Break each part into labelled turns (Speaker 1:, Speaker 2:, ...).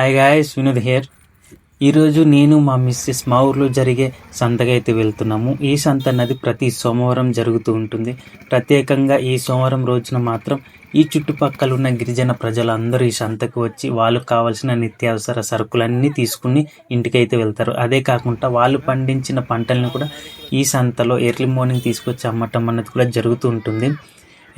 Speaker 1: Hi guys, Vinod here. ఈరోజు నేను మా మిస్సెస్ మా ఊర్లో జరిగే సంతకి అయితే వెళ్తున్నాము. ఈ సంత అన్నది ప్రతి సోమవారం జరుగుతూ ఉంటుంది. ప్రత్యేకంగా ఈ సోమవారం రోజున మాత్రం ఈ చుట్టుపక్కల ఉన్న గిరిజన ప్రజలందరూ ఈ సంతకు వచ్చి వాళ్ళకు కావాల్సిన నిత్యావసర సరుకులన్నీ తీసుకుని ఇంటికైతే వెళ్తారు. అదే కాకుండా వాళ్ళు పండించిన పంటలను కూడా ఈ సంతలో ఎర్లీ మార్నింగ్ తీసుకొచ్చి అమ్మటం అన్నది కూడా జరుగుతూ ఉంటుంది.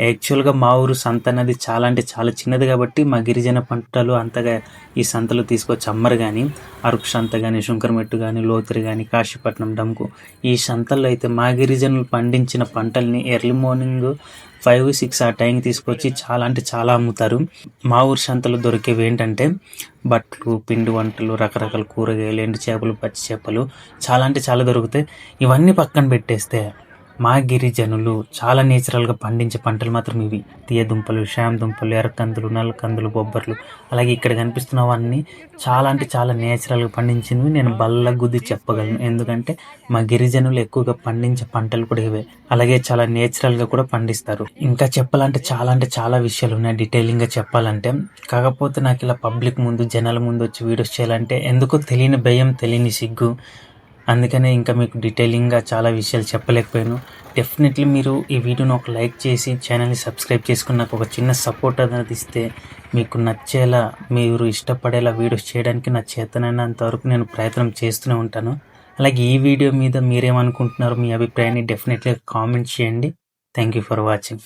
Speaker 1: యాక్చువల్గా మా ఊరు సంత అనేది చాలా అంటే చాలా చిన్నది కాబట్టి మా గిరిజన పంటలు అంతగా ఈ సంతలో తీసుకొచ్చి అమ్మరు. కానీ అరకు సంత కానీ, శంకరమెట్టు కానీ, లోతురి కానీ, కాశీపట్నం, డమ్కు ఈ సంతల్లో అయితే మా గిరిజనులు పండించిన పంటల్ని ఎర్లీ మార్నింగ్ 5-6 ఆ టైంకి తీసుకొచ్చి చాలా అంటే చాలా అమ్ముతారు. మా ఊరు సంతలో దొరికేవి ఏంటంటే బట్టలు, పిండి వంటలు, రకరకాల కూరగాయలు, ఎండు చేపలు, పచ్చి చేపలు చాలా అంటే చాలా దొరుకుతాయి. ఇవన్నీ పక్కన పెట్టేస్తే మా గిరిజనులు చాలా నేచురల్గా పండించే పంటలు మాత్రం ఇవి. తీయ దుంపలు, షామ్ దుంపలు, ఎర్రకందులు, నల్లకందులు, బొబ్బర్లు, అలాగే ఇక్కడ కనిపిస్తున్నవన్నీ చాలా అంటే చాలా నేచురల్గా పండించినవి నేను బల్లగుద్ది చెప్పగలను. ఎందుకంటే మా గిరిజనులు ఎక్కువగా పండించే పంటలు కూడా ఇవే. అలాగే చాలా నేచురల్గా కూడా పండిస్తారు. ఇంకా చెప్పాలంటే చాలా విషయాలు ఉన్నాయి డీటెయిలింగ్గా చెప్పాలంటే. కాకపోతే నాకు ఇలా పబ్లిక్ ముందు, జనాల ముందు వచ్చి వీడియోస్ చేయాలంటే ఎందుకో తెలియని భయం, తెలియని సిగ్గు. అందుకనే ఇంకా మీకు డీటెయిలింగ్గా చాలా విషయాలు చెప్పలేకపోయాను. డెఫినెట్లీ మీరు ఈ వీడియోని ఒక లైక్ చేసి ఛానల్ని సబ్స్క్రైబ్ చేసుకుని నాకు ఒక చిన్న సపోర్ట్ అనేది ఇస్తే మీకు నచ్చేలా, మీరు ఇష్టపడేలా వీడియోస్ చేయడానికి నా చేతనైనంత వరకు నేను ప్రయత్నం చేస్తూనే ఉంటాను. అలాగే ఈ వీడియో మీద మీరేమనుకుంటున్నారో మీ అభిప్రాయాన్ని డెఫినెట్లీ కామెంట్ చేయండి. Thank you for watching.